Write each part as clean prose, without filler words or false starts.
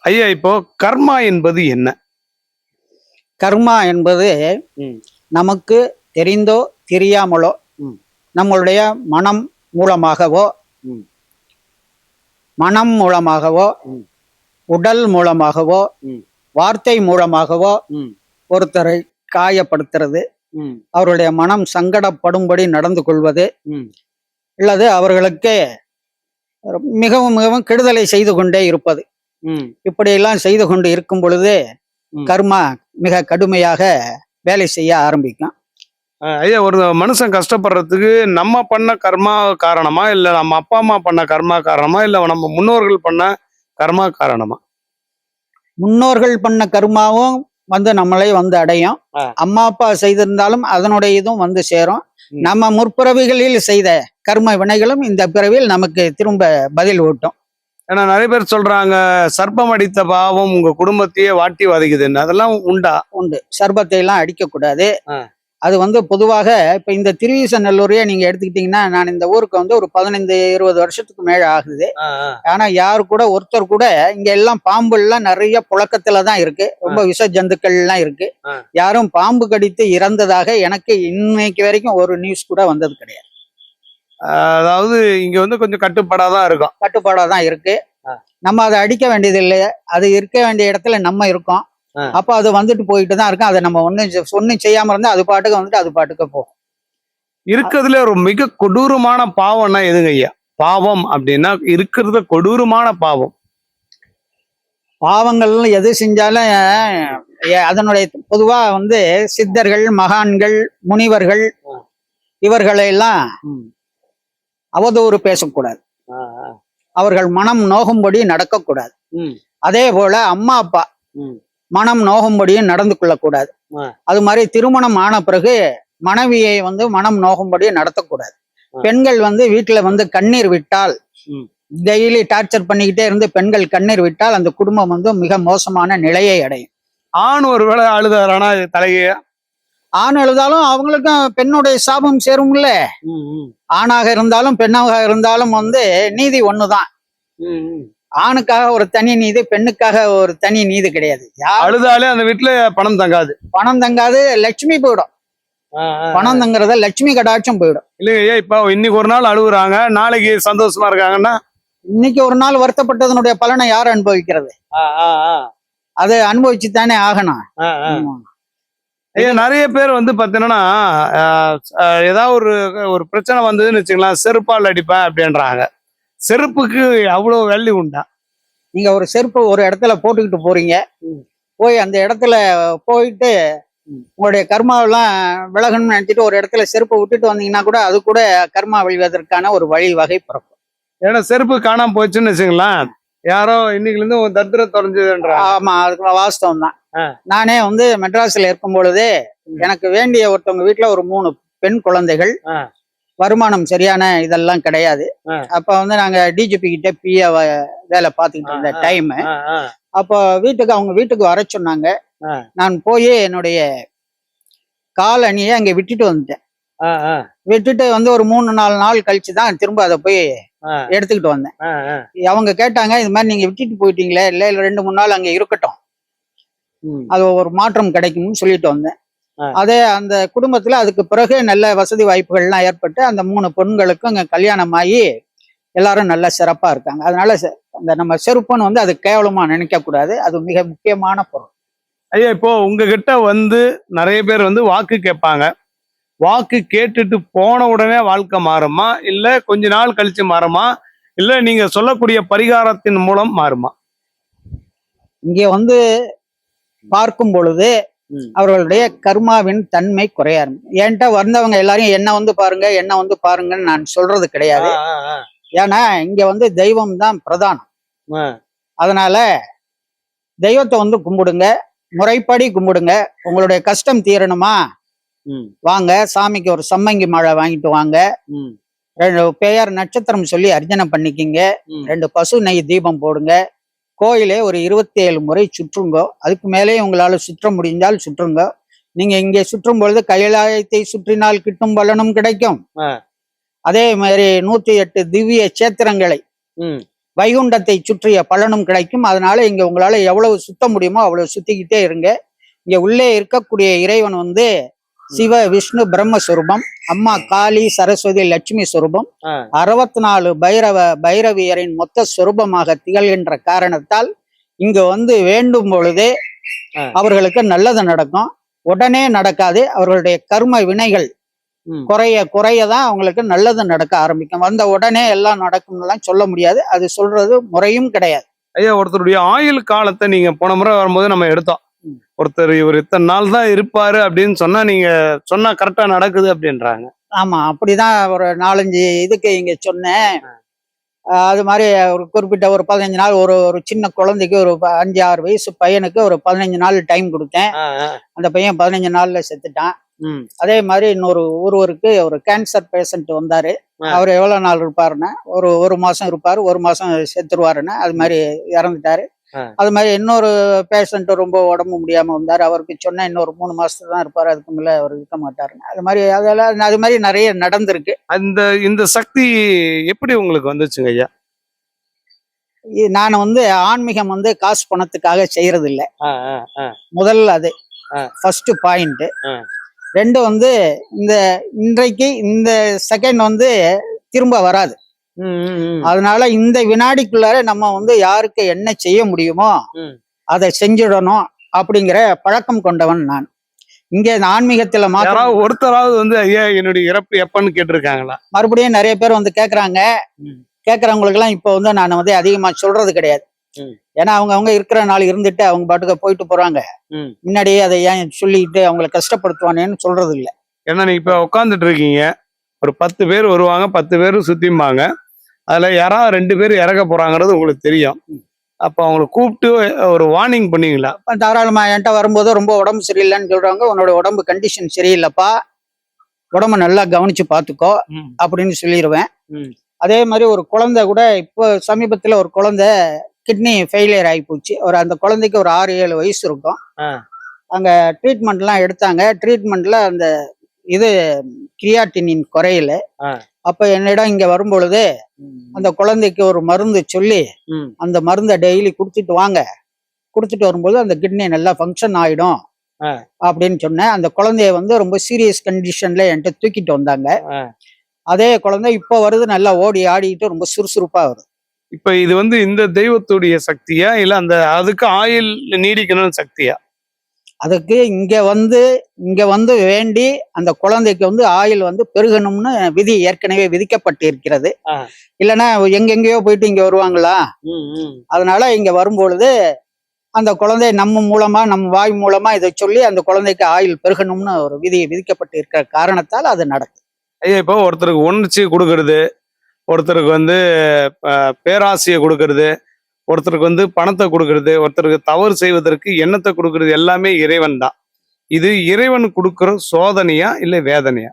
ஐயா, இப்போ கர்மா என்பது என்ன? கர்மா என்பது நமக்கு தெரிந்தோ தெரியாமலோ நம்மளுடைய மனம் மூலமாகவோ உடல் மூலமாகவோ வார்த்தை மூலமாகவோ ஒருத்தரை காயப்படுத்துறது, அவருடைய மனம் சங்கடப்படும்படி நடந்து கொள்வது, அல்லது அவர்களுக்கு மிகவும் மிகவும் கெடுதலை செய்து கொண்டே இருப்பது, இப்படியெல்லாம் செய்து கொண்டு இருக்கும் பொழுது கர்மா மிக கடுமையாக வேலை செய்ய ஆரம்பிக்கும். ஐயா, ஒரு மனுஷன் கஷ்டப்படுறதுக்கு நம்ம பண்ண கர்மா காரணமா, இல்ல நம்ம அப்பா அம்மா பண்ண கர்மா காரணமா, இல்ல நம்ம முன்னோர்கள் பண்ண கர்மா காரணமா? முன்னோர்கள் பண்ண கர்மாவும் நம்மளை அடையும். அம்மா அப்பா செய்திருந்தாலும் அதனுடைய இதுவும் சேரும். நம்ம முற்பிறவிகளில் செய்த கர்ம வினைகளும் இந்த பிறவியில் நமக்கு திரும்ப பதில் ஊட்டும். ஏன்னா நிறைய பேர் சொல்றாங்க, சர்ப்பம் அடித்த பாவம் உங்க குடும்பத்தையே வாட்டி வதைக்குதுன்னு. அதெல்லாம் உண்டா? உண்டு. சர்ப்பத்தை எல்லாம் அடிக்க கூடாது. அது பொதுவாக இப்ப இந்த திருவீசநல்லூரையே நீங்க எடுத்துக்கிட்டீங்கன்னா, நான் இந்த ஊருக்கு ஒரு 15-20 வருஷத்துக்கு மேல ஆகுது. ஆனா ஒருத்தர் கூட இங்க எல்லாம் பாம்பு எல்லாம் நிறைய புழக்கத்துலதான் இருக்கு. ரொம்ப விஷ ஜந்துக்கள் எல்லாம் இருக்கு. யாரும் பாம்பு கடித்து இறந்ததாக எனக்கு இன்னைக்கு வரைக்கும் ஒரு நியூஸ் கூட வந்தது கிடையாது. அதாவது இங்க கொஞ்சம் கட்டுப்பாடாதான் இருக்கும். கட்டுப்பாடாதான் இருக்கு. நம்ம அதை அடிக்க வேண்டியது இல்லை. அது இருக்க வேண்டிய இடத்துல நம்ம இருக்கோம். அப்ப அது போயிட்டு தான் இருக்கும். அதை நம்ம ஒன்னும் செய்யாம இருந்தா அது பாட்டுக்கு போகும். இருக்கிறதுல ஒரு மிக கொடூரமான பாவம்னா எதுங்க ஐயா? பாவம் அப்படின்னா இருக்கிறது கொடூரமான பாவம். பாவங்கள் எது செஞ்சாலும் அதனுடைய பொதுவா சித்தர்கள், மகான்கள், முனிவர்கள் இவர்களை எல்லாம் அவதூறு பேசக்கூடாது. அவர்கள் மனம் நோகும்படி நடக்கக்கூடாது. அதே போல அம்மா அப்பா மனம் நோகும்படியும் நடந்து கொள்ளக்கூடாது. அது மாதிரி திருமணம் ஆன பிறகு மனைவியை மனம் நோகும்படியும் நடத்தக்கூடாது. பெண்கள் வீட்டுல கண்ணீர் விட்டால், டெய்லி டார்ச்சர் பண்ணிக்கிட்டே இருந்து பெண்கள் கண்ணீர் விட்டால் அந்த குடும்பம் மிக மோசமான நிலையை அடையும். ஆண் ஒருவேளை அழுதாரானா தலைய ஆண் அழுதாலும் அவங்களுக்கும் பெண்ணுடைய சாபம் சேரும்ல. ஆணாக இருந்தாலும் பெண்ணாக இருந்தாலும் நீதி ஒண்ணுதான். ஆணுக்காக ஒரு தனி நீதி, பெண்ணுக்காக ஒரு தனி நீதி கிடையாது. அழுதாலே அந்த வீட்டுல பணம் தங்காது. லட்சுமி போயிடும். பணம் தங்குறத லட்சுமி கடாட்சம் போயிடும். இல்லையா? இப்ப இன்னைக்கு ஒரு நாள் அழுகுறாங்க, நாளைக்கு சந்தோஷமா இருக்காங்கன்னா, இன்னைக்கு ஒரு நாள் வருத்தப்பட்டதனுடைய பலனை யார் அனுபவிக்கிறது? அது அனுபவிச்சுத்தானே ஆகணும். நிறைய பேர் பாத்தீங்கன்னா, ஏதாவது ஒரு பிரச்சனை வந்ததுன்னு வச்சுக்கலாம், செருப்பால் அடிப்பேன் அப்படின்றாங்க. செருப்புக்கு அவ்வளவு வேல்யூ உண்டா? நீங்க ஒரு செருப்பு ஒரு இடத்துல போட்டுக்கிட்டு போறீங்க, போய் அந்த இடத்துல போயிட்டு உங்களுடைய கர்மாவெல்லாம் விலகணும்னு நினைச்சிட்டு ஒரு இடத்துல செருப்பை விட்டுட்டு வந்தீங்கன்னா கூட அது கூட கர்மா விழுவதற்கான ஒரு வழி வகை பிறக்கும். ஏன்னா செருப்பு காணாம போச்சுன்னு வச்சுங்களேன், யாரோ இன்னைக்குல இருந்து ஒரு தத்திர தொலைஞ்சதுன்ற. ஆமா, அதுக்கு வாஸ்தவம் தான். நானே மெட்ராஸ்ல இருக்கும் பொழுது எனக்கு வேண்டிய ஒருத்தவங்க வீட்டுல ஒரு 3 பெண் குழந்தைகள், வருமானம் சரியான இதெல்லாம் கிடையாது. அப்ப நாங்க டிஜிபி கிட்ட பிஏ வேலை பார்த்துக்கிட்டு இருந்த டைம். அப்போ அவங்க வீட்டுக்கு வர சொன்னாங்க. நான் போய் என்னுடைய கால் அணியை அங்க விட்டுட்டு வந்துட்டேன். விட்டுட்டு ஒரு 3-4 நாள் கழிச்சுதான் திரும்ப அதை போய் எடுத்துக்கிட்டு வந்தேன். அவங்க கேட்டாங்க, இது மாதிரி நீங்க விட்டுட்டு போயிட்டீங்களே, இல்ல 2-3 நாள் அங்க இருக்கட்டும், அது ஒரு மாற்றம் கிடைக்கும்னு சொல்லிட்டு வந்தேன். அதே அந்த குடும்பத்துல அதுக்கு பிறகு நல்ல வசதி வாய்ப்புகள்லாம் ஏற்பட்டு அந்த 3 பெண்களுக்கும் அங்க கல்யாணம் ஆகி எல்லாரும் நல்ல சிறப்பா இருக்காங்க. அதனால அந்த நம்ம செருப்புன்னு அது கேவலமா நினைக்க கூடாது. அது மிக முக்கியமான பொருள். ஐயா, இப்போ உங்ககிட்ட நிறைய பேர் வாக்கு கேட்பாங்க. வாக்கு கேட்டுட்டு போன உடனே வாழ்க்கை மாறுமா, இல்ல கொஞ்ச நாள் கழிச்சு மாறுமா, இல்ல நீங்க சொல்லக்கூடிய பரிகாரத்தின் மூலம் மாறுமா? இங்க பார்க்கும் பொழுது அவர்களுடைய கர்மாவின் தன்மை குறைய என்கிட்ட வந்தவங்க எல்லாரையும் என்ன பாருங்கன்னு நான் சொல்றது கிடையாது. ஏன்னா இங்க தெய்வம் தான் பிரதானம். அதனால தெய்வத்தை கும்பிடுங்க, முறைப்படி கும்பிடுங்க. உங்களுடைய கஷ்டம் தீரணுமா, வாங்க சாமிக்கு ஒரு சம்மங்கி மாலை வாங்கிட்டு வாங்க, 2 பெயர் நட்சத்திரம் சொல்லி அர்ச்சனை பண்ணிக்கிங்க, 2 பசு நெய் தீபம் போடுங்க, கோயிலே ஒரு 27 முறை சுற்றுங்க. அதுக்கு மேலே உங்களால சுற்ற முடிந்தால் சுற்றுங்க. நீங்க இங்கே சுற்றும் பொழுது கைலாயத்தை சுற்றினால் கிட்டும் பலனும் கிடைக்கும். அதே மாதிரி 108 திவ்ய சேத்திரங்களை வைகுண்டத்தை சுற்றிய பலனும் கிடைக்கும். அதனால இங்க உங்களால எவ்வளவு சுத்த முடியுமோ அவ்வளவு சுத்திக்கிட்டே இருங்க. இங்க உள்ளே இருக்கக்கூடிய இறைவன் வந்து சிவ விஷ்ணு பிரம்மஸ்வரூபம், அம்மா காளி சரஸ்வதி லட்சுமி ஸ்வரூபம், 64 பைரவியரின் மொத்த ஸ்வரூபமாக திகழ்கின்ற காரணத்தால் இங்க வந்து வேண்டும் பொழுதே அவர்களுக்கு நல்லது நடக்கும். உடனே நடக்காது. அவர்களுடைய கர்ம வினைகள் குறையதான் அவங்களுக்கு நல்லது நடக்க ஆரம்பிக்கும். வந்த உடனே எல்லாம் நடக்கும்லாம் சொல்ல முடியாது. அது சொல்றது முறையும் கிடையாது. ஐயா, ஒருத்தருடைய ஆயுள் காலத்தை நீங்க போன முறை வரும்போது நம்ம எடுத்தோம். ஒருத்தர் இவர் இத்தனை நாள் தான் இருப்பாரு அப்படின்னு சொன்னா நீங்க சொன்னா கரெக்டா நடக்குது அப்படின்றாங்க. ஆமா, அப்படிதான் ஒரு 4-5 இதுக்கு இங்க சொன்னேன். அது மாதிரி ஒரு குறிப்பிட்ட ஒரு 15 நாள் ஒரு சின்ன குழந்தைக்கு ஒரு 5-6 வயசு பையனுக்கு ஒரு 15 நாள் டைம் கொடுத்தேன். அந்த பையன் 15 நாள்ல செத்துட்டான். அதே மாதிரி ஒருவருக்கு ஒரு கேன்சர் பேஷண்ட் வந்தாரு. அவர் எவ்வளவு நாள் இருப்பாருன்னா ஒரு மாசம் இருப்பாரு, 1 மாசம் செத்துருவாருன்னு அது மாதிரி இறந்துட்டாரு. அது மாதிரி இன்னொரு பேஷண்ட் ரொம்ப உடம்பு முடியாம வந்தாரு. அவருக்கு சொன்னா இன்னொரு 3 மாசத்துக்கு தான் இருப்பாரு, அதுக்கு மேல அவர் இருக்க மாட்டாருன்னு. அது மாதிரி நிறைய நடந்திருக்கு. இந்த சக்தி எப்படி உங்களுக்கு வந்துச்சுங்க ஐயா? நான் வந்து ஆன்மீகம் வந்து காசு பணத்துக்காக செய்யறது இல்லை. முதல்ல அது ஃபர்ஸ்ட் பாயிண்ட். 2 வந்து இன்றைக்கு இந்த செகண்ட் வந்து திரும்ப வராது. அதனால இந்த வினாடிக்குள்ளார நம்ம வந்து யாருக்கு என்ன செய்ய முடியுமோ அதை செஞ்சிடணும் அப்படிங்கிற பழக்கம் கொண்டவன் நான். இங்க இந்த ஆன்மீகத்துல ஒருத்தராவது வந்து ஐயா என்னுடைய இறப்பு எப்பன்னு கேட்டிருக்காங்களா? மறுபடியும் நிறைய பேர் வந்து கேக்குறாங்க. கேக்குறவங்களுக்கு எல்லாம் இப்ப வந்து நான் வந்து அதிகமா சொல்றது கிடையாது. ஏன்னா அவங்க இருக்கிற நாள் இருந்துட்டு அவங்க பாட்டுக்கு போயிட்டு போறாங்க. முன்னாடியே அதை ஏன் சொல்லிட்டு அவங்களை கஷ்டப்படுத்துவானேன்னு சொல்றது இல்லை. ஏன்னா நீங்க இப்ப உட்காந்துட்டு இருக்கீங்க, ஒரு 10 பேர் வருவாங்க, 10 பேரும் சுத்திம்பாங்க. அதுல யாராவது 2 பேர் இறக்க போறாங்கிறது உங்களுக்கு தெரியும். அப்ப அவங்களை கூப்பிட்டு ஒரு வார்னிங் பண்ணீங்களா? தாராளமா என்கிட்ட வரும்போது ரொம்ப உடம்பு சரியில்லைன்னு சொல்றாங்க. உன்னோட உடம்பு கண்டிஷன் சரியில்லைப்பா, உடம்பு நல்லா கவனிச்சு பாத்துக்கோ அப்படின்னு சொல்லிடுவேன். அதே மாதிரி ஒரு குழந்தை கூட இப்போ சமீபத்துல ஒரு குழந்தை கிட்னி ஃபெயிலியர் ஆகி போச்சு. அந்த குழந்தைக்கு ஒரு 6-7 வயசு இருக்கும். அங்க ட்ரீட்மெண்ட் எல்லாம் எடுத்தாங்க. ட்ரீட்மெண்ட்ல அந்த கிரியாட்டினின் குறையில. அப்ப என்னிடம் இங்க வரும்பொழுது அந்த குழந்தைக்கு ஒரு மருந்து சொல்லி அந்த மருந்தை டெய்லி குடுத்துட்டு வாங்க, குடுத்துட்டு வரும்போது அந்த கிட்னி நல்லா ஃபங்க்ஷன் ஆயிடும் அப்படின்னு சொன்னேன். அந்த குழந்தைய வந்து ரொம்ப சீரியஸ் கண்டிஷன்ல என்கிட்ட தூக்கிட்டு வந்தாங்க. அதே குழந்தை இப்ப வருது, நல்லா ஓடி ஆடிட்டு ரொம்ப சுறுசுறுப்பா வருது. இப்ப இது வந்து இந்த தெய்வத்துடைய சக்தியா இல்ல அதுக்கு ஆயுள் நீடிக்கணும்னு சக்தியா? அதுக்கு இங்க வந்து வேண்டி அந்த குழந்தைக்கு வந்து ஆயுள் வந்து பெருகணும்னு விதி ஏற்கனவே விதிக்கப்பட்டு இருக்கிறது. இல்லைன்னா எங்கெங்கயோ போயிட்டு இங்க வருவாங்களா? அதனால இங்க வரும்பொழுது அந்த குழந்தை நம்ம வாய் மூலமா இதை சொல்லி அந்த குழந்தைக்கு ஆயுள் பெருகணும்னு ஒரு விதி விதிக்கப்பட்டு இருக்கிற காரணத்தால் அது நடக்கும். ஐயா, இப்போ ஒருத்தருக்கு உணர்ச்சி கொடுக்கறது, ஒருத்தருக்கு வந்து பேராசையை கொடுக்கறது, ஒருத்தருக்கு வந்து பணத்தை கொடுக்கறது, ஒருத்தருக்கு தவறு செய்வதற்கு எண்ணத்தை கொடுக்கறது எல்லாமே இறைவன் தான். இது இறைவன் கொடுக்கிற சோதனையா இல்ல வேதனையா?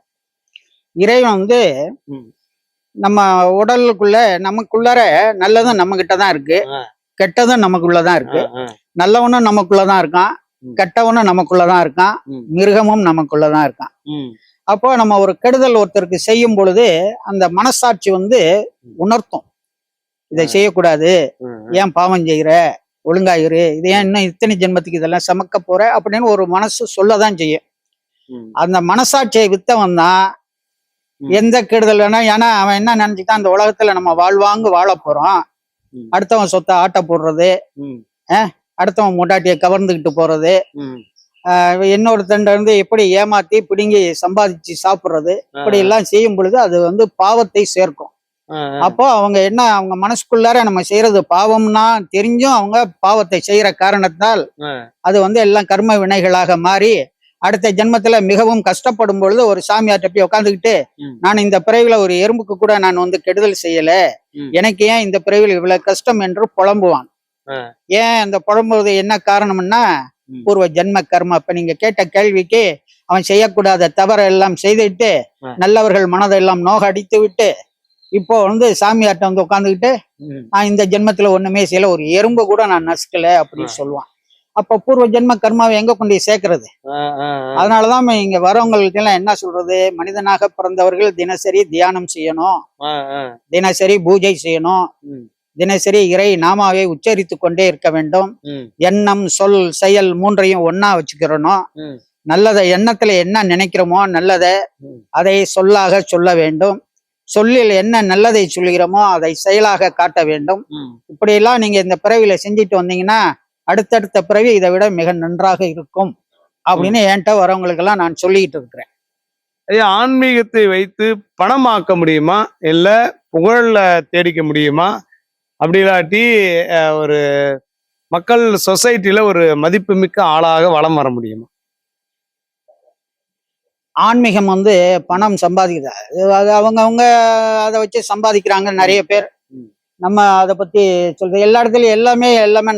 இறைவன் வந்து நம்ம உடலுக்குள்ள நமக்குள்ளார நல்லதும் நம்ம கிட்டதான் இருக்கு, கெட்டதும் நமக்குள்ளதான் இருக்கு. நல்லவனும் நமக்குள்ளதான் இருக்கான், கெட்டவனும் நமக்குள்ளதான் இருக்கான், மிருகமும் நமக்குள்ளதான் இருக்கான். அப்போ நம்ம ஒரு கெடுதல் ஒருத்தருக்கு செய்யும் பொழுது அந்த மனசாட்சி வந்து உணர்த்தும், இதை செய்யக்கூடாது, ஏன் பாவம் செய்யற, ஒழுங்காயிரு, இது ஏன் இன்னும் இத்தனை ஜென்மத்துக்கு இதெல்லாம் சமக்க போற அப்படின்னு ஒரு மனசு சொல்லதான் செய்யும். அந்த மனசாட்சியை வித்தவன் தான் எந்த கெடுதல் வேணா. ஏன்னா அவன் என்ன நினைச்சுட்டான், அந்த உலகத்துல நம்ம வாழ்வாங்கு வாழ போறோம், அடுத்தவன் சொத்தை ஆட்ட போடுறது, அடுத்தவன் முண்டாட்டியை கவர்ந்துகிட்டு போறது, இன்னொருத்தண்ட இருந்து எப்படி ஏமாத்தி பிடுங்கி சம்பாதிச்சு சாப்பிடுறது, இப்படி எல்லாம் செய்யும் பொழுது அது வந்து பாவத்தை சேர்க்கும். அப்போ அவங்க மனசுக்குள்ளார நம்ம செய்யறது பாவம்னா தெரிஞ்சும் அவங்க பாவத்தை செய்யற காரணத்தால் அது வந்து எல்லாம் கர்ம வினைகளாக மாறி அடுத்த ஜென்மத்துல மிகவும் கஷ்டப்படும் பொழுது ஒரு சாமியார்ட்ட போய் உட்காந்துக்கிட்டு, நான் இந்த பிறவில ஒரு எறும்புக்கு கூட நான் வந்து கெடுதல் செய்யல, எனக்கு ஏன் இந்த பிறவில இவ்வளவு கஷ்டம் என்று புலம்புவான். ஏன் அந்த புலம்புவது என்ன காரணம்னா பூர்வ ஜென்ம கர்மா. அப்ப நீங்க கேட்ட கேள்விக்கு அவன் செய்யக்கூடாத தவறை எல்லாம் செய்துவிட்டு நல்லவர்கள் மனதெல்லாம் நோக அடித்து விட்டு இப்போ வந்து சாமியார்ட்ட வந்து உட்காந்துக்கிட்டு நான் இந்த ஜென்மத்துல ஒண்ணுமே செய்யல, ஒரு எறும்பு கூட நான் நசுக்கல அப்படின்னு சொல்லுவான். அப்ப பூர்வ ஜென்ம கர்மாவை எங்க கொண்டு சேர்க்கறது? அதனாலதான் இங்க வரவங்களுக்கு எல்லாம் என்ன சொல்றது, மனிதனாக பிறந்தவர்கள் தினசரி தியானம் செய்யணும், தினசரி பூஜை செய்யணும், தினசரி இறை நாமாவை உச்சரித்து கொண்டே இருக்க வேண்டும். ம், எண்ணம், சொல், செயல் மூன்றையும் ஒண்ணா வச்சுக்கிறணும். ம், நல்லதை எண்ணத்துல என்ன நினைக்கிறோமோ நல்லதை ம். அதை சொல்லாக சொல்ல வேண்டும். சொல்லில் என்ன நல்லதை சொல்கிறோமோ அதை செயலாக காட்ட வேண்டும். ம். இப்படியெல்லாம் நீங்க இந்த பிறவியில செஞ்சுட்டு வந்தீங்கன்னா அடுத்தடுத்த பிறவி இதை விட மிக நன்றாக இருக்கும் அப்படின்னு என்கிட்ட வரவங்களுக்கெல்லாம் நான் சொல்லிக்கிட்டு இருக்கிறேன். ஐயா, ஆன்மீகத்தை வைத்து பணமாக்க முடியுமா இல்ல புகழ்ல தேடிக்க முடியுமா? அப்படி இல்லாட்டி ஒரு மக்கள் சொசைட்டில ஒரு மதிப்புமிக்க ஆளாக வலம் வர முடியுமா? ஆன்மீகம் வந்து பணம் சம்பாதிக்குது. அது அவங்கவங்க அதை வச்சு சம்பாதிக்கிறாங்க நிறைய பேர். ம். நம்ம அதை பத்தி சொல்றது எல்லா இடத்துலயும் எல்லாமே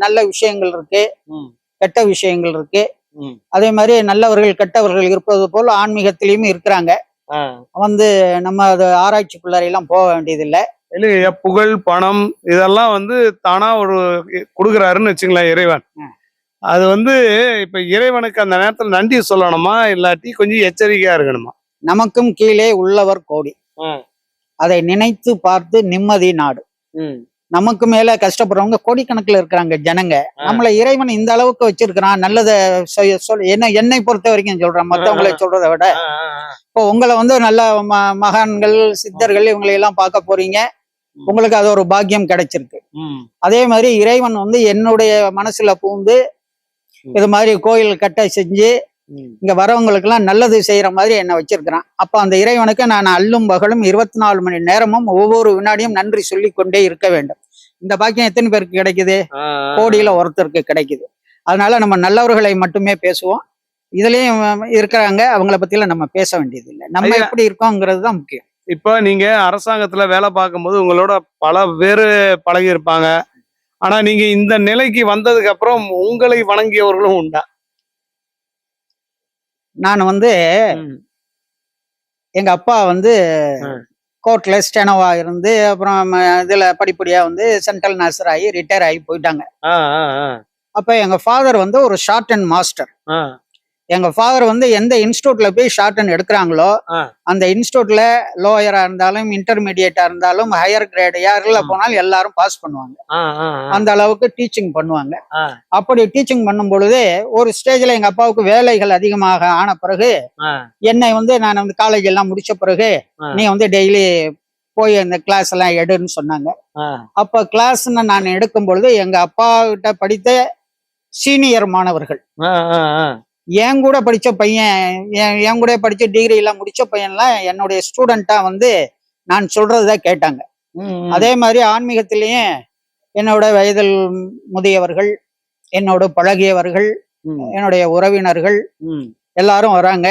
நல்ல விஷயங்கள் இருக்கு, ம், கெட்ட விஷயங்கள் இருக்கு. ம். அதே மாதிரி நல்லவர்கள் கெட்டவர்கள் இருப்பது போல ஆன்மீகத்திலயும் இருக்கிறாங்க. ஆ. வந்து நம்ம அது ஆராய்ச்சிக்குள்ளாரையெல்லாம் போக வேண்டியதில்லை. இல்லையா, புகழ் பணம் இதெல்லாம் வந்து தானா ஒரு கொடுக்குறாருன்னு வச்சுங்களேன் இறைவன். ம். அது வந்து இப்ப இறைவனுக்கு அந்த நேரத்துல நன்றி சொல்லணுமா இல்லாட்டி கொஞ்சம் எச்சரிக்கையா இருக்கணுமா? நமக்கும் கீழே உள்ளவர் கோடி, அதை நினைத்து பார்த்து நிம்மதி நாடு. ம், நமக்கு மேல கஷ்டப்படுறவங்க கோடிக்கணக்கில் இருக்கிறாங்க ஜனங்க. நம்மளை இறைவன் இந்த அளவுக்கு வச்சிருக்கிறான். நல்லதை என்னை பொறுத்த வரைக்கும் சொல்றேன், மற்றவங்களை சொல்றதை விட. இப்போ உங்களை வந்து நல்ல மகான்கள் சித்தர்கள் இவங்களை எல்லாம் பார்க்க போறீங்க, உங்களுக்கு அது ஒரு பாக்கியம் கிடைச்சிருக்கு. ம், அதே மாதிரி இறைவன் வந்து என்னுடைய மனசுல பூந்து இது மாதிரி கோயில் கட்ட செஞ்சு ம். இங்க வரவங்களுக்கு எல்லாம் நல்லது செய்யற மாதிரி என்ன வச்சிருக்கிறான். அப்ப அந்த இறைவனுக்கு நான் அல்லும் பகலும் 24 மணி நேரமும் ஒவ்வொரு வினாடியும் நன்றி சொல்லி கொண்டே இருக்க வேண்டும். இந்த பாக்கியம் எத்தனை பேருக்கு கிடைக்குது? கோடியில ஒருத்தருக்கு கிடைக்குது. அதனால நம்ம நல்லவர்களை மட்டுமே பேசுவோம். இதுலயும் இருக்கிறாங்க, அவங்கள பத்திலாம் நம்ம பேச வேண்டியது இல்லை. நம்ம ஐயா. எப்படி இருக்கோங்கிறது தான் முக்கியம். இப்ப நீங்க அரசாங்கத்துல வேலை பார்க்கும்போது உங்களோட பல பேரு பழகி இருப்பாங்க. ஆனா நீங்க இந்த நிலைக்கு வந்ததுக்கு அப்புறம் உங்களை வணங்கியவர்களும் உண்டா? நான் வந்து ம், எங்க அப்பா வந்து ம். கோர்ட்ல ஸ்டெனோவா இருந்து அப்புறம் இதுல படிப்படியா வந்து சென்ட்ரல் நாசர் ஆகி ரிட்டையர் ஆகி போயிட்டாங்க. ஆ, ஆ, ஆ, அப்ப எங்க ஃபாதர் வந்து ஒரு ஷார்ட் அண்ட் மாஸ்டர். ஆ, எங்க ஃபாதர் வந்து எந்த இன்ஸ்டியூட்ல போய் ஷார்ட் அண்ட் எடுக்கிறாங்களோ ஆ. அந்த இன்ஸ்டியூட்ல லோயரா இருந்தாலும் இன்டர்மீடியேட்டா இருந்தாலும் ஹையர் கிரேட் யாருல போனாலும் எல்லாரும் பாஸ் பண்ணுவாங்க. ஆ, ஆ, அந்த அளவுக்கு டீச்சிங் பண்ணுவாங்க. ஆ, அப்படி டீச்சிங் பண்ணும் பொழுது ஒரு ஸ்டேஜ்ல எங்க அப்பாவுக்கு வேலைகள் அதிகமாக ஆன பிறகு ஆ, என்னை வந்து நான் வந்து காலேஜ் எல்லாம் முடிச்ச பிறகு ஆ. நீ வந்து டெய்லி போய் அந்த கிளாஸ் எல்லாம் எடுன்னு சொன்னாங்க. ஆ. அப்ப கிளாஸ்ன்னு நான் எடுக்கும் பொழுது எங்க அப்பா கிட்ட படித்த சீனியர் மாணவர்கள், ஆ, ஆ, ஆ. என் கூட படிச்ச பையன், என் கூட படிச்ச டிகிரி எல்லாம் முடிச்ச பையன்லாம் என்னுடைய ஸ்டூடெண்டா வந்து நான் சொல்றதுதான் கேட்டாங்க. ம், ம். அதே மாதிரி ஆன்மீகத்திலேயும் என்னோட வயதில் முதியவர்கள், என்னோட பழகியவர்கள், ம், என்னுடைய உறவினர்கள் ம். எல்லாரும் வராங்க.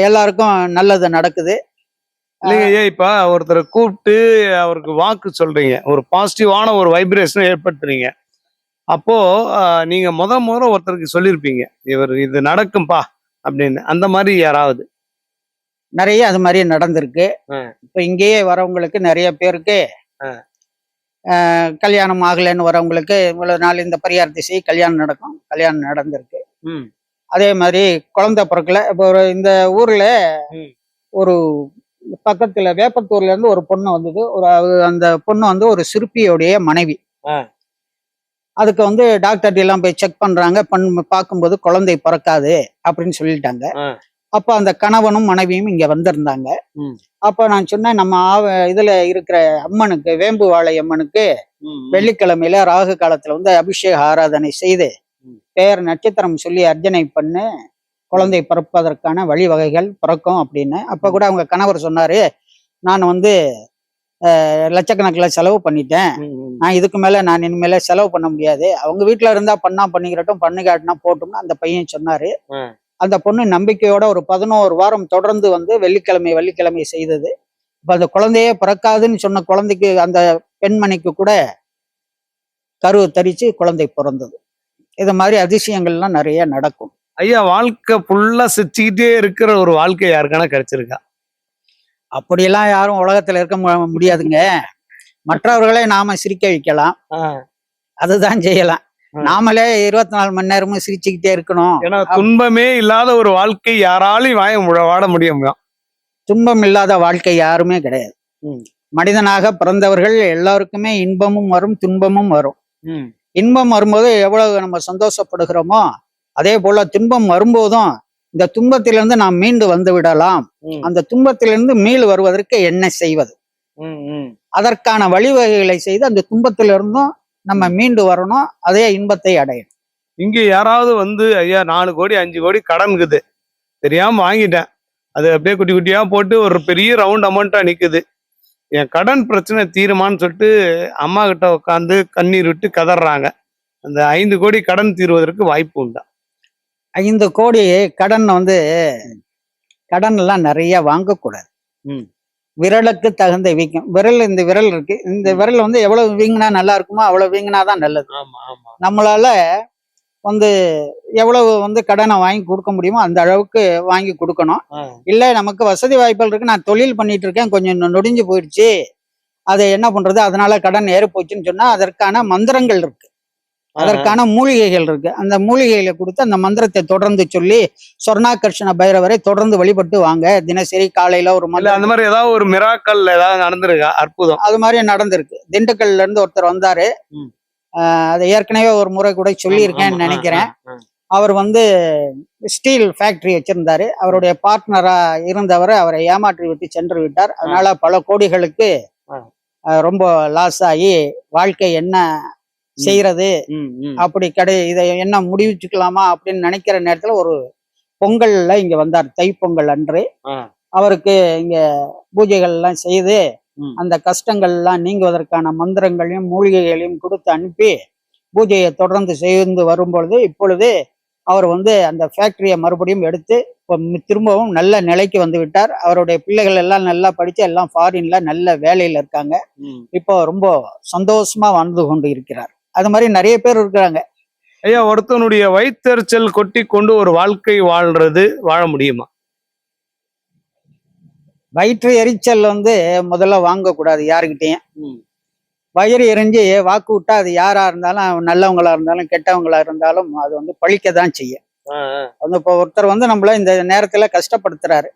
எல்லாருக்கும் நல்லது நடக்குது. இல்லைங்க ஐயா, இப்ப ஒருத்தரை கூப்பிட்டு அவருக்கு வாக்கு சொல்றீங்க, ஒரு பாசிட்டிவான ஒரு வைப்ரேஷன் ஏற்படுத்துறீங்க. அப்போ நீங்க முதல்ல ஒருத்தருக்கு சொல்லியிருப்பீங்க, இவர் இது நடக்கும்பா அப்படின்னு. அந்த மாதிரி யாராவது? நிறைய அது மாதிரி நடந்திருக்கு. ஆ. இப்ப இங்கேயே வரவங்களுக்கு நிறைய பேருக்கு ஆ. கல்யாணம் ஆகலைன்னு வரவங்களுக்கு இவ்வளவு நாள் இந்த பரிகாரத்தை செய்ய கல்யாணம் நடக்கும், கல்யாணம் நடந்திருக்கு. ம், அதே மாதிரி குழந்தை பிறக்கல. இப்போ ஒரு இந்த ஊர்ல ம். ஒரு பக்கத்துல வேப்பத்தூர்ல இருந்து ஒரு பொண்ணு வந்தது. அந்த பொண்ணு வந்து ஒரு சிற்பியோடைய மனைவி. ஆ. அதுக்கு வந்து டாக்டர் எல்லாம் போய் செக் பண்றாங்க. பார்க்கும்போது குழந்தை பிறக்காது அப்படின்னு சொல்லிட்டாங்க. ஆ. அப்ப அந்த கணவனும் மனைவியும் இங்க வந்திருந்தாங்க. ம். அப்ப நான் சொன்னேன், நம்ம இதுல இருக்கிற அம்மனுக்கு, வேம்பு வாழை அம்மனுக்கு ம், வெள்ளிக்கிழமையில ராகு காலத்துல வந்து அபிஷேக ஆராதனை செய்து பெயர் நட்சத்திரம் சொல்லி அர்ச்சனை பண்ணு, குழந்தை பிறப்பதற்கான வழிவகைகள் பிறக்கும் அப்படின்னு. அப்ப கூட அவங்க கணவர் சொன்னாரு, நான் வந்து லட்சக்கணக்கில் செலவு பண்ணிட்டேன், ம், ம். நான் இதுக்கு மேல நான் இனிமேல செலவு பண்ண முடியாது, அவங்க வீட்டுல இருந்தா பண்ணா பண்ணிக்கிறட்டும், பண்ணிக்காட்டினா போட்டும்னு அந்த பையன் சொன்னாரு. ஆ. அந்த பொண்ணு நம்பிக்கையோட ஒரு 11 வாரம் தொடர்ந்து வந்து வெள்ளிக்கிழமை செய்தது. இப்ப அந்த குழந்தையே பிறக்காதுன்னு சொன்ன குழந்தைக்கு, அந்த பெண்மணிக்கு கூட கரு தரிச்சு குழந்தை பிறந்தது. இது மாதிரி அதிசயங்கள்லாம் நிறைய நடக்கும். ஐயா, வாழ்க்கை ஃபுல்லா சிரிச்சுக்கிட்டே இருக்கிற ஒரு வாழ்க்கை யாருக்கான கிடைச்சிருக்கா? அப்படியெல்லாம் யாரும் உலகத்துல இருக்க முடியாதுங்க. மற்றவர்களை நாம சிரிக்க வைக்கலாம், ஆ. அதுதான் செய்யலாம். ஆ. நாமளே 24 மணி நேரமும் சிரிச்சுக்கிட்டே இருக்கணும். ஏன்னா துன்பமே இல்லாத ஒரு வாழ்க்கை யாராலையும் வாட முடியும். துன்பம் இல்லாத வாழ்க்கை யாருமே கிடையாது. ம். மனிதனாக பிறந்தவர்கள் எல்லாருக்குமே இன்பமும் வரும், துன்பமும் வரும். ம். இன்பம் வரும்போது எவ்வளவு நம்ம சந்தோஷப்படுகிறோமோ, அதே போல துன்பம் வரும்போதும் இந்த துன்பத்திலிருந்து நாம் மீண்டு வந்து விடலாம். ம். அந்த துன்பத்திலிருந்து மீள் வருவதற்கு என்ன செய்வது, ம். ம். அதற்கான வழிவகைகளை செய்து அந்த துன்பத்திலிருந்தும் நம்ம மீண்டு வரணும், அதே இன்பத்தை அடையணும். இங்க யாராவது வந்து ஐயா 4 கோடி 5 கோடி கடன் இருக்குது, தெரியாம வாங்கிட்டேன், அது அப்படியே குட்டி குட்டியா போட்டு ஒரு பெரிய ரவுண்ட் அமௌண்ட்டா நிக்குது, என் கடன் பிரச்சனை தீருமான்னு சொல்லிட்டு அம்மா கிட்ட உட்காந்து கண்ணீர் விட்டு கதறாங்க. அந்த 5 கோடி கடன் தீர்வதற்கு வாய்ப்பு உண்டா? 5 கோடி கடன் வந்து கடன் எல்லாம் நிறைய வாங்கக்கூடாது. ம். விரலுக்கு தகுந்த வீக்கம். இந்த விரல் இருக்கு, இந்த விரல் வந்து எவ்வளவு வீங்கினா நல்லா இருக்குமோ அவ்வளவு வீங்கினாதான் நல்லது. ஆமா ஆமா. நம்மளால வந்து எவ்வளவு வந்து கடனை வாங்கி கொடுக்க முடியுமோ அந்த அளவுக்கு வாங்கி கொடுக்கணும். இல்ல நமக்கு வசதி வாய்ப்புகள் இருக்கு, நான் தொழில் பண்ணிட்டு இருக்கேன், கொஞ்சம் நொடிஞ்சு போயிடுச்சு, அதை என்ன பண்றது, அதனால கடன் ஏறி போச்சுன்னு சொன்னா அதற்கான மந்திரங்கள் இருக்கு, அதற்கான மூலிகைகள் இருக்கு. அந்த மூலிகைகளை கொடுத்து அந்த மந்திரத்தை தொடர்ந்து சொல்லி சொர்ணாகர்ஷண பைரவரை தொடர்ந்து வழிபட்டு வாங்க. தினசரி காலையில ஒரு இல்ல அந்த மாதிரி ஏதாவது ஒரு மிராக்கல் ஏதாவது நடந்திருக்கா? அற்புதம் அது மாதிரி நடந்திருக்கு. திண்டுக்கல்ல இருந்து ஒருத்தர் வந்தாரு. ம். அதை ஏற்கனவே ஒரு முறை கூட சொல்லியிருக்கேன்னு நினைக்கிறேன். அவர் வந்து ஸ்டீல் ஃபேக்டரி வச்சிருந்தாரு. அவருடைய பார்ட்னரா இருந்தவர் அவரை ஏமாற்றி விட்டு சென்று விட்டார். அதனால பல கோடிகளுக்கு ரொம்ப லாஸ் ஆகி வாழ்க்கை என்ன செய்யறது அப்படி இதை என்ன முடிவுச்சுக்கலாமா அப்படின்னு நினைக்கிற நேரத்துல ஒரு பொங்கல்ல இங்க வந்தார். தைப்பொங்கல் அன்று அவருக்கு இங்க பூஜைகள் எல்லாம் செய்து அந்த கஷ்டங்கள் எல்லாம் நீங்குவதற்கான மந்திரங்களையும் மூலிகைகளையும் கொடுத்து அனுப்பி பூஜையை தொடர்ந்து செய்து வரும்பொழுது இப்பொழுது அவர் வந்து அந்த ஃபேக்டரியை மறுபடியும் எடுத்து திரும்பவும் நல்ல நிலைக்கு வந்து விட்டார். அவருடைய பிள்ளைகள் எல்லாம் நல்லா படிச்சு எல்லாம் ஃபாரின்ல நல்ல வேலையில இருக்காங்க. இப்போ ரொம்ப சந்தோஷமா வாழ்ந்து கொண்டு இருக்கிறார். அது மாதிரி நிறைய பேர் இருக்கிறாங்க. ஐயா, ஒருத்தனுடைய வயிற்றெரிச்சல் கொட்டி கொண்டு ஒரு வாழ்க்கை வாழ முடியுமா? வயிற்று எரிச்சல் வந்து முதல்ல வாங்கக்கூடாது யாருக்கிட்டையும். வயிறு எரிஞ்சு வாக்கு விட்டா அது யாரா இருந்தாலும், நல்லவங்களா இருந்தாலும் கெட்டவங்களா இருந்தாலும் அது வந்து பழிக்கதான் செய்யும். இப்போ ஒருத்தர் வந்து நம்மள இந்த நேரத்துல கஷ்டப்படுத்துறாரு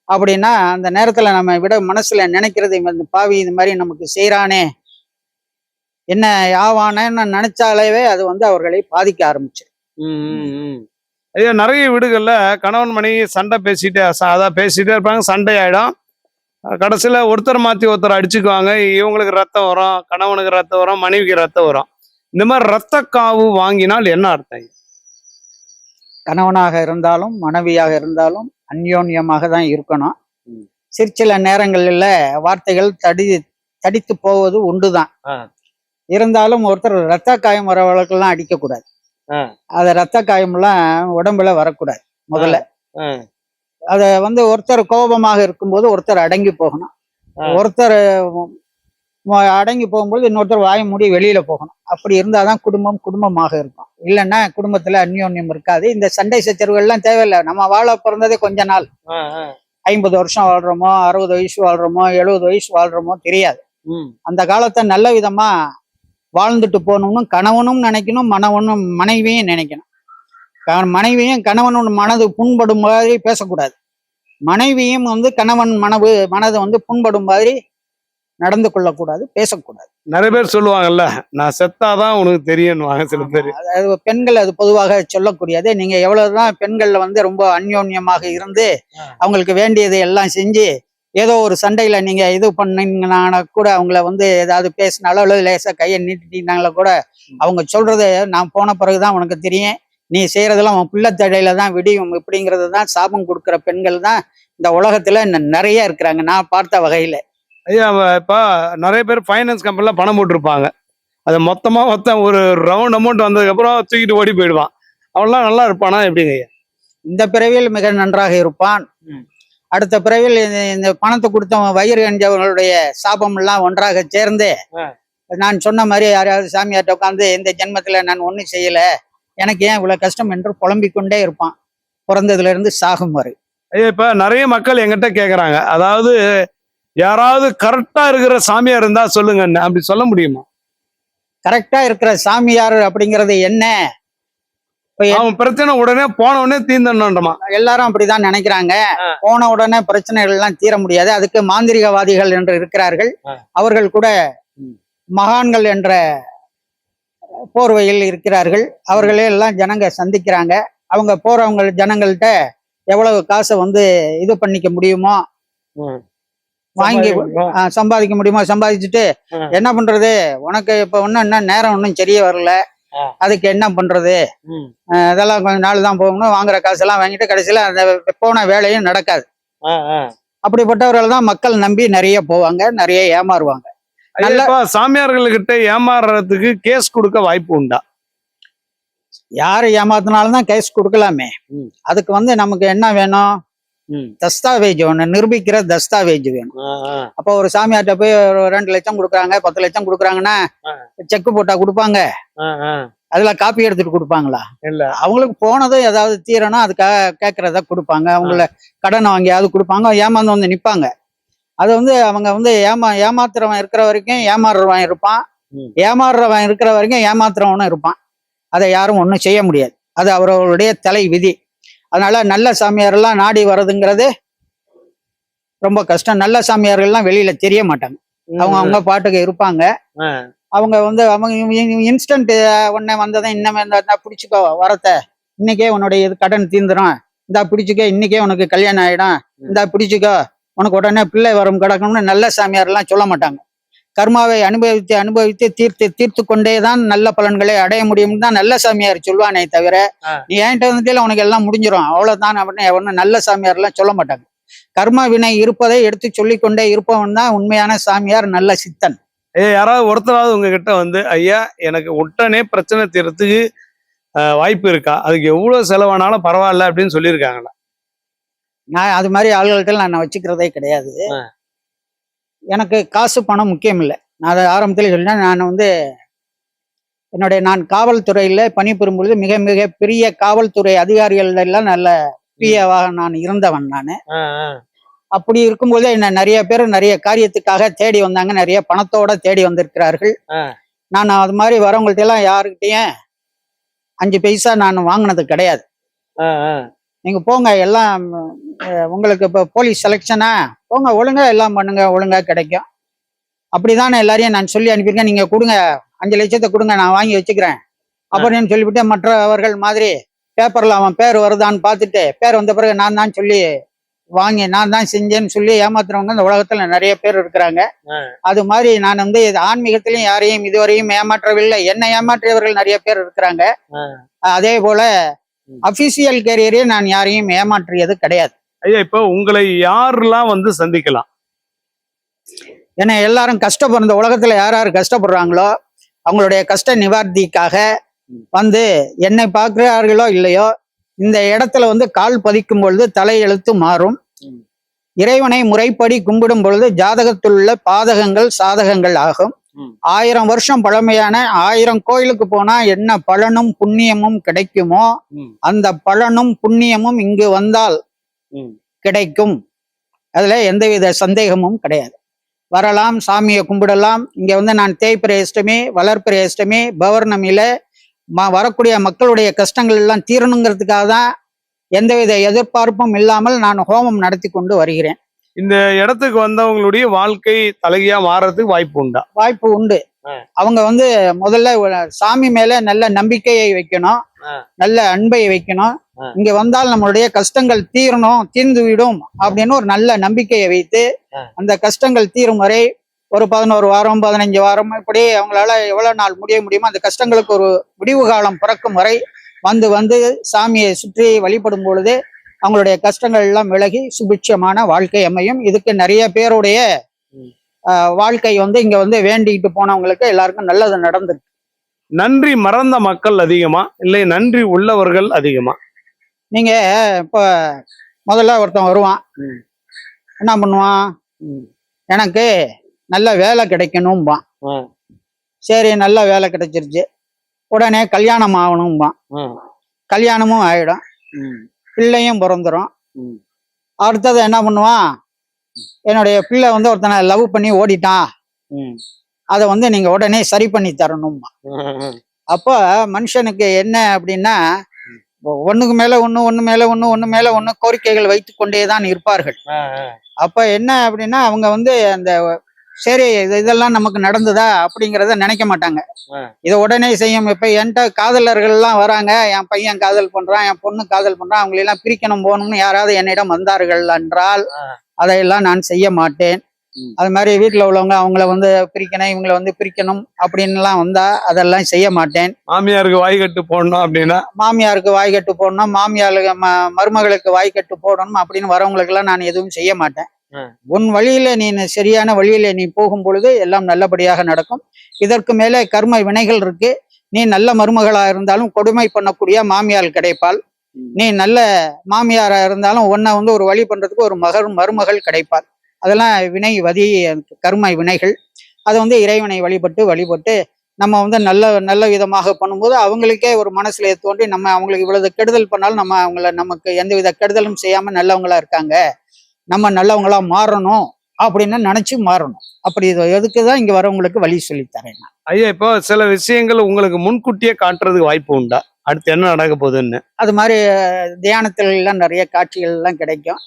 அப்படின்னா அந்த நேரத்துல நம்ம விட மனசுல நினைக்கிறது, இந்த பாவி இது மாதிரி நமக்கு செய்யறானே, என்ன யாவானேன்னு நினைச்சாலே அது வந்து அவர்களை பாதிக்க ஆரம்பிச்சு. ஐயா, நிறைய வீடுகள்ல கணவன் மனைவி சண்டை பேசிட்டே இருப்பாங்க, சண்டை ஆயிடும், கடைசியில ஒருத்தர் மாத்தி ஒருத்தர் அடிச்சுக்குவாங்க, இவங்களுக்கு ரத்தம் வரும், கணவனுக்கு ரத்தம் வரும், மனைவிக்கு ரத்தம் வரும். இந்த மாதிரி ரத்த காவு வாங்கினால் என்ன அர்த்தம்? கணவனாக இருந்தாலும் மனைவியாக இருந்தாலும் அந்யோன்யமாக தான் இருக்கணும். சில நேரங்களில் வார்த்தைகள் தடித்து போவது உண்டுதான். இருந்தாலும் ஒருத்தர் ரத்த காயம் வரவர்களுக்கெல்லாம் அடிக்கக்கூடாது. அத ரத்த காயம்லாம் உடம்புல வரக்கூடாது. முதல்ல அத வந்து ஒருத்தர் கோபமாக இருக்கும்போது ஒருத்தர் அடங்கி போகணும். ஒருத்தர் அடங்கி போகும்போது இன்னொருத்தர் வாய மூடி வெளியில போகணும். அப்படி இருந்தாதான் குடும்பமாக இருக்கும். இல்லைன்னா குடும்பத்துல அந்யோன்யம் இருக்காது. இந்த சண்டை சச்சரவுகள்லாம் தேவையில்லை. நம்ம வாழ பிறந்ததே கொஞ்ச நாள். 50 வருஷம் வாழ்றோமோ, 60 வயசு வாழ்றோமோ, 70 வயசு வாழ்றோமோ தெரியாது. அந்த காலத்தை நல்ல விதமா வாழ்ந்துட்டு போகணும்னு கணவனும் நினைக்கணும், மனைவியும் நினைக்கணும். மனைவியும் கணவனோட மனது புண்படும் மாதிரி பேசக்கூடாது. மனைவியும் வந்து கணவன் மனது வந்து புண்படும் மாதிரி நடந்து கொள்ளக்கூடாது, பேசக்கூடாது. நிறைய பேர் சொல்லுவாங்கல்ல, நான் செத்தாதான் உனக்கு தெரியும்வாங்க சில பேர். அதாவது பெண்கள் அது பொதுவாக சொல்லக்கூடியது. நீங்க எவ்வளவுதான் பெண்கள்ல வந்து ரொம்ப அந்யோன்யமாக இருந்து அவங்களுக்கு வேண்டியதை எல்லாம் செஞ்சு ஏதோ ஒரு சண்டையில நீங்க இது பண்ணீங்கன்னா கூட அவங்கள வந்து ஏதாவது பேசினாலோ அல்லது லேசா கையை நீட்டிட்டீங்கனால கூட அவங்க சொல்றது நான் போன பிறகுதான் உனக்கு தெரியும், நீ செய்யறதெல்லாம் உன் பிள்ளை தடையில தான் விடியும், இப்படிங்கிறது தான் சாபம் கொடுக்குற பெண்கள் தான் இந்த உலகத்துல நிறைய இருக்கிறாங்க நான் பார்த்த வகையில. ஐயா, இப்ப நிறைய பேர் ஃபைனான்ஸ் கம்பெனில பணம் போட்டிருப்பாங்க, அதை மொத்தமா ஒரு ரவுண்ட் அமௌண்ட் வந்ததுக்கு அப்புறம் தூக்கிட்டு ஓடி போயிடுவான். அவன்லாம் நல்லா இருப்பானா எப்படிங்க ஐயா? இந்த பிறவியில் மிக நன்றாக இருப்பான். அடுத்த பிறவியில் இந்த பணத்தை கொடுத்தவன் வயிறு எஞ்சவங்களுடைய சாபம் எல்லாம் ஒன்றாக சேர்ந்து நான் சொன்ன மாதிரி யாராவது சாமியார்ட்ட உட்காந்து இந்த ஜென்மத்துல நான் ஒன்றும் செய்யல, எனக்கு ஏன் இவ்வளவு கஷ்டம் என்று புலம்பிக் கொண்டே இருப்பான் பிறந்ததுல இருந்து சாகும் வரை. ஐயா, இப்ப நிறைய மக்கள் எங்கிட்ட கேக்குறாங்க, அதாவது யாராவது கரெக்டா இருக்கிற சாமியார் இருந்தா சொல்லுங்க, அப்படி சொல்ல முடியுமா? கரெக்டா இருக்கிற சாமியார் அப்படிங்கிறது என்ன? அவன் பிரச்சனை உடனே போன உடனே தீர்ந்தணுன்றமா. எல்லாரும் அப்படிதான் நினைக்கிறாங்க. போன உடனே பிரச்சனைகள் எல்லாம் தீர முடியாது. அதுக்கு மாந்திரிகவாதிகள் என்று இருக்கிறார்கள். அவர்கள் கூட மகான்கள் என்ற போர்வையில் இருக்கிறார்கள். அவர்களே எல்லாம் ஜனங்க சந்திக்கிறாங்க. அவங்க போறவங்க ஜனங்கள்கிட்ட எவ்வளவு காசை இது பண்ணிக்க முடியுமோ வாங்கி சம்பாதிக்க முடியுமோ சம்பாதிச்சுட்டு என்ன பண்றது, உனக்கு இப்ப என்ன நேரம் ஒன்றும் சரியே வரல, அதுக்கு என்ன பண்றது, அதெல்லாம் கொஞ்ச நாள் தான் போகணும், வாங்குற காசெல்லாம் வாங்கிட்டு கடைசியில அந்த போன வேலையும் நடக்காது. அப்படிப்பட்டவர்கள் தான் மக்கள் நம்பி நிறைய போவாங்க, நிறைய ஏமாறுவாங்க. சாமியார்கள்கிட்ட ஏமாறுறதுக்கு கேஸ் கொடுக்க வாய்ப்பு உண்டா? யாரு ஏமாத்தினாலும் தான் கேஸ் கொடுக்கலாமே. அதுக்கு நமக்கு என்ன வேணும், தஸ்தாவேஜ் ஒண்ணு, நிரூபிக்கிற தஸ்தாவேஜ் வேணும். அப்ப ஒரு சாமியார்ட்ட போய் ஒரு 2 லட்சம் கொடுக்குறாங்க, 10 லட்சம் கொடுக்குறாங்கன்னா செக் போட்டா கொடுப்பாங்க? அதுல காப்பி எடுத்துட்டு கொடுப்பாங்களா? இல்ல. அவங்களுக்கு போனதும் ஏதாவது தீரணும், அதுக்காக கேட்கறத கொடுப்பாங்க. அவங்கள கடன் வாங்கியாவது கொடுப்பாங்க, ஏமாந்து நிப்பாங்க. அது அவங்க ஏமாத்துறவன் இருக்கிற வரைக்கும் ஏமாறுறவன் இருப்பான், ஏமாறுறவன் இருக்கிற வரைக்கும் ஏமாத்துறவனும் இருப்பான். அதை யாரும் ஒன்றும் செய்ய முடியாது. அது அவர்களுடைய தலை விதி. அதனால நல்ல சாமியாரெல்லாம் நாடி வர்றதுங்கிறது ரொம்ப கஷ்டம். நல்ல சாமியார்கள்லாம் வெளியில தெரிய மாட்டாங்க, அவங்க பாட்டுக்கு இருப்பாங்க. அவங்க அவங்க இன்ஸ்டன்ட் உடனே வந்ததும் இன்னமே பிடிச்சிக்கோ வரத்த, இன்னைக்கே உன்னுடைய கடன் தீர்ந்துடும், இந்தா பிடிச்சிக்கோ, இன்னைக்கே உனக்கு கல்யாணம் ஆயிடும், இந்தா பிடிச்சிக்கோ, உனக்கு உடனே பிள்ளை வரும் கிடக்கணும்னு நல்ல சாமியாரெல்லாம் சொல்ல மாட்டாங்க. கர்மாவை அனுபவித்து அனுபவித்து தீர்த்து கொண்டேதான் நல்ல பலன்களை அடைய முடியும் தான் நல்ல சாமியார் சொல்வானே தவிர, நீ என்கிட்ட வந்துட்டு உனக்கு எல்லாம் முடிஞ்சிடும் அவ்வளவுதான் அப்படின்னு ஒன்னும் நல்ல சாமியார் எல்லாம் சொல்ல மாட்டாங்க. கர்ம வினை இருப்பதை எடுத்து சொல்லிக்கொண்டே இருப்பவன் தான் உண்மையான சாமியார், நல்ல சித்தன். யாராவது ஒருத்தராவது உங்ககிட்ட ஐயா எனக்கு உடனே பிரச்சனை தீர்றதுக்கு வாய்ப்பு இருக்கா, அதுக்கு எவ்வளவு செலவானாலும் பரவாயில்ல அப்படின்னு சொல்லியிருக்காங்களா? நான் அது மாதிரி ஆள்கள்ட்ட நான் வச்சுக்கிறதே கிடையாது. எனக்கு காசு பணம் முக்கியம் இல்லை. நான் அதை ஆரம்பத்தில் சொல்லிட்டேன். நான் காவல்துறையில பணிபுரியும் பொழுது மிக மிக பெரிய காவல்துறை அதிகாரிகள் எல்லாம் நல்ல பிரியாவாக நான் இருந்தவன். நான் அப்படி இருக்கும்போது என்ன நிறைய பேர் நிறைய காரியத்துக்காக தேடி வந்தாங்க, நிறைய பணத்தோட தேடி வந்திருக்கிறார்கள். நான் அது மாதிரி வரவங்கள்ட்ட எல்லாம் யாருக்கிட்டையும் 5 பைசா நான் வாங்கினது கிடையாது. நீங்க போங்க, எல்லாம் உங்களுக்கு இப்போ போலீஸ் செலெக்ஷனா, போங்க ஒழுங்கா எல்லாம் பண்ணுங்க, ஒழுங்கா கிடைக்கும். அப்படிதான் எல்லாரையும் நான் சொல்லி அனுப்பியிருக்கேன். நீங்க கொடுங்க, 5 லட்சத்தை கொடுங்க, நான் வாங்கி வச்சுக்கிறேன் அப்படின்னு சொல்லிவிட்டு, மற்றவர்கள் மாதிரி பேப்பர்ல அவன் பேர் வருதான்னு பார்த்துட்டு, பேர் வந்த பிறகு நான் தான் சொல்லி வாங்கி நான் தான் செஞ்சேன்னு சொல்லி ஏமாத்துறவங்க இந்த உலகத்துல நிறைய பேர் இருக்கிறாங்க. அது மாதிரி நான் ஆன்மீகத்திலையும் யாரையும் இதுவரையும் ஏமாற்றவில்லை. என்னை ஏமாற்றியவர்கள் நிறைய பேர் இருக்கிறாங்க. அதே போல அபிஷியல் கேரியரே நான் யாரையும் ஏமாற்றியது கிடையாது. ஐயா, இப்போ உங்களை யாரெல்லாம் சந்திக்கலாம்? ஏன்னா எல்லாரும் கஷ்டப்படுற இந்த உலகத்துல யார் யார் கஷ்டப்படுறாங்களோ அவங்களுடைய கஷ்ட நிவார்த்திக்காக என்னை பார்க்கிறார்களோ இல்லையோ, இந்த இடத்துல கால் பதிக்கும் பொழுது தலை எழுத்து மாறும். இறைவனை முறைப்படி கும்பிடும் பொழுது ஜாதகத்தில் உள்ள பாதகங்கள் சாதகங்கள் ஆகும். 1000 வருஷம் பழமையான 1000 கோயிலுக்கு போனா என்ன பலனும் புண்ணியமும் கிடைக்குமோ அந்த பலனும் புண்ணியமும் இங்கு வந்தால் கிடைக்கும். அதுல எந்தவித சந்தேகமும் கிடையாது. வரலாம், சாமியை கும்பிடலாம். இங்க நான் தேய்பிறை அஷ்டமி, வளர்ப்பிறை அஷ்டமி, பௌர்ணமியில வரக்கூடிய மக்களுடைய கஷ்டங்கள் எல்லாம் தீரணுங்கிறதுக்காக தான் எந்தவித எதிர்பார்ப்பும் இல்லாமல் நான் ஹோமம் நடத்தி கொண்டு வருகிறேன். இந்த இடத்துக்கு வந்தவங்களுடைய வாழ்க்கை தலையா மாறதுக்கு வாய்ப்பு உண்டா? வாய்ப்பு உண்டு. அவங்க முதல்ல சாமி மேல நல்ல நம்பிக்கையை வைக்கணும், நல்ல அன்பை வைக்கணும். இங்க வந்தால் நம்மளுடைய கஷ்டங்கள் தீர்ந்து விடும் அப்படின்னு ஒரு நல்ல நம்பிக்கையை வைத்து அந்த கஷ்டங்கள் தீரும் வரை ஒரு 11 வாரம் 15 வாரம் இப்படி அவங்களால எவ்வளவு நாள் முடியுமோ அந்த கஷ்டங்களுக்கு ஒரு விடிவு காலம் பிறக்கும் வரை வந்து சாமியை சுற்றி வழிபடும் பொழுது அவங்களுடைய கஷ்டங்கள் எல்லாம் விலகி சுபிட்சமான வாழ்க்கை அமையும். இதுக்கு நிறைய பேருடைய வாழ்க்கை இங்க வேண்டிக்கிட்டு போனவங்களுக்கு எல்லாருக்கும் நல்லது நடந்திருக்கு. நன்றி மறந்த மக்கள் அதிகமா இல்லை நன்றி உள்ளவர்கள் அதிகமா? நீங்க இப்ப முதல்ல ஒருத்தன் வருவான், என்ன பண்ணுவான், எனக்கு நல்ல வேலை கிடைக்கணும்பான். சரி, நல்ல வேலை கிடைச்சிருச்சு, உடனே கல்யாணம் ஆகணும்பான். கல்யாணமும் ஆயிடும், பிள்ளையும் பிறந்துரும். அடுத்தது என்ன பண்ணுவான், என்னுடைய பிள்ளை ஒருத்தனை லவ் பண்ணி ஓடிட்டான், அதை நீங்க உடனே சரி பண்ணி தரணும்மா. அப்ப மனுஷனுக்கு என்ன அப்படின்னா, ஒண்ணுக்கு மேல ஒண்ணு கோரிக்கைகள் வைத்து கொண்டேதான் இருப்பார்கள். அப்ப என்ன அப்படின்னா அவங்க வந்து அந்த சரி இதெல்லாம் நமக்கு நடந்ததா அப்படிங்கிறத நினைக்க மாட்டாங்க. இதை உடனே செய்யும். இப்ப என்கிட்ட காதலர்கள் எல்லாம் வராங்க, என் பையன் காதல் பண்றான், என் பொண்ணு காதல் பண்றான், அவங்களை எல்லாம் பிரிக்கணும் போகணும்னு யாராவது என்னிடம் வந்தார்கள் என்றால் அதையெல்லாம் நான் செய்ய மாட்டேன். அது மாதிரி வீட்டுல உள்ளவங்க அவங்கள வந்து பிரிக்கணும், இவங்களை வந்து பிரிக்கணும் அப்படின்லாம் வந்தா அதெல்லாம் செய்ய மாட்டேன். மாமியாருக்கு வாய்கட்டு போடணும் அப்படின்னா மாமியாருக்கு வாய்கட்டு போடணும், மாமியாருக்கு மருமகளுக்கு வாய்கட்டு போடணும் அப்படின்னு வரவங்களுக்கு எல்லாம் நான் எதுவும் செய்ய மாட்டேன். உன் வழியில நீ சரியான வழியில நீ போகும் பொழுது எல்லாம் நல்லபடியாக நடக்கும். இதற்கு மேலே கர்ம வினைகள் இருக்கு. நீ நல்ல மருமகளா இருந்தாலும் கொடுமை பண்ணக்கூடிய மாமியார் கிடைப்பாள். நீ நல்ல மாமியாரா இருந்தாலும் உன்னை வந்து ஒரு வழி பண்றதுக்கு ஒரு மருமகள் கிடைப்பாள். அதெல்லாம் வினை கர்ம வினைகள். அதை வந்து இறைவனை வழிபட்டு நம்ம வந்து நல்ல விதமாக பண்ணும்போது அவங்களுக்கே ஒரு மனசுல தோன்றி நம்ம அவங்களுக்கு இவ்வளவு கெடுதல் பண்ணாலும் நம்ம அவங்கள நமக்கு எந்தவித கெடுதலும் செய்யாம நல்லவங்களா இருக்காங்க, நம்ம நல்லவங்களா மாறணும் அப்படின்னு நினைச்சு மாறணும். அப்படி எதுக்குதான் இங்க வரவங்களுக்கு வழி சொல்லித்தரேன் நான். ஐயா, இப்போ சில விஷயங்கள் உங்களுக்கு முன்கூட்டியே காட்டுறதுக்கு வாய்ப்பு உண்டா, அடுத்து என்ன நடக்க போகுதுன்னு? அது மாதிரி தியானத்துல எல்லாம் நிறைய காட்சிகள் எல்லாம் கிடைக்கும்.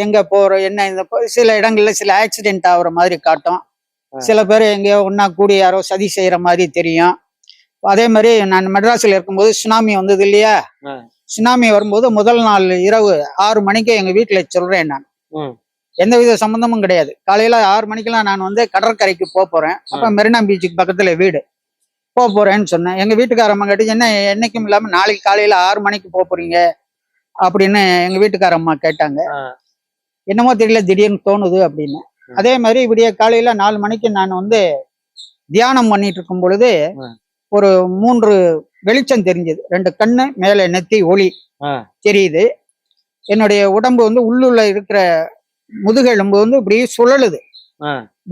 எங்க போறோம் என்ன சில இடங்கள்ல சில ஆக்சிடென்ட் ஆகுற மாதிரி காட்டும். சில பேர் எங்கேயோ ஒன்னா கூடி யாரோ சதி செய்யற மாதிரி தெரியும். அதே மாதிரி நான் மெட்ராஸ்ல இருக்கும்போது சுனாமி வந்தது இல்லையா, சுனாமி வரும்போது முதல் நாள் இரவு 6 மணிக்கு எங்க வீட்டுல சொல்றேன் நான். எந்தவித சம்பந்தமும் கிடையாது. காலையில 6 மணிக்கெல்லாம் நான் வந்து கடற்கரைக்கு போறேன். அப்ப மெரினா பீச்சுக்கு பக்கத்துல வீடு போறேன்னு சொன்னேன். எங்க வீட்டுக்காரம்மா கேட்டு என்ன என்னைக்கும் இல்லாம நாளைக்கு காலையில 6 மணிக்கு போறீங்க அப்படின்னு எங்க வீட்டுக்காரம்மா கேட்டாங்க. என்னமோ தெரியல, திடீர்னு தோணுது அப்படின்னு. அதே மாதிரி விடிய காலையில 4 மணிக்கு நான் வந்து தியானம் பண்ணிட்டு இருக்கும் பொழுது ஒரு 3 வெளிச்சம் தெரிஞ்சது. 2 கண்ணு மேல நெத்தி ஒளி தெரியுது. என்னுடைய உடம்பு வந்து உள்ளுள்ள இருக்கிற முதுகெலும்பு வந்து இப்படி சுழலுது.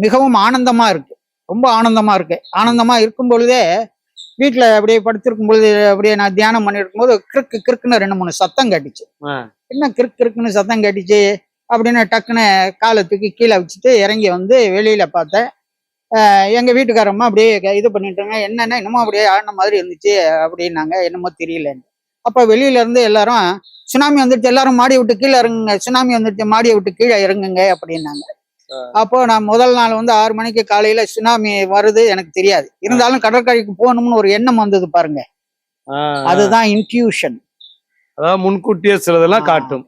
மிகவும் ஆனந்தமா இருக்கு, ரொம்ப ஆனந்தமா இருக்கு. ஆனந்தமா இருக்கும் பொழுதே வீட்டுல அப்படியே படுத்திருக்கும் பொழுது அப்படியே நான் தியானம் பண்ணிட்டு இருக்கும்போது கிறுக்குன்னு 2-3 சத்தம் கேட்டுச்சு. என்ன கிறுக்குன்னு சத்தம் கேட்டுச்சு அப்படின்னு டக்குன்னு காலை தூக்கி கீழே வச்சுட்டு இறங்கி வந்து வெளியில பார்த்தேன். எங்க வீட்டுக்காரம்மா அப்படியே இது பண்ணிட்டாங்க. என்னன்னா என்னமோ அப்படியே ஆடின மாதிரி இருந்துச்சு அப்படின்னாங்க. என்னமோ தெரியலன்னு. அப்ப வெளியில இருந்து எல்லாரும் சுனாமி வந்துடுச்சு, எல்லாரும் மாடியை விட்டு கீழே இறங்குங்க, சுனாமி வந்துடுச்சு, மாடியை விட்டு கீழே இறங்குங்க அப்படின்னாங்க. அப்போ நான் முதல் நாள் வந்து 6 மணிக்கு காலையில சுனாமி வருது எனக்கு தெரியாது. இருந்தாலும் கடற்கரைக்கு போகணும்னு ஒரு எண்ணம் வந்தது பாருங்க, அதுதான் இன்ட்யூஷன். அதாவது முன்கூட்டியே சிலதெல்லாம் காட்டும்.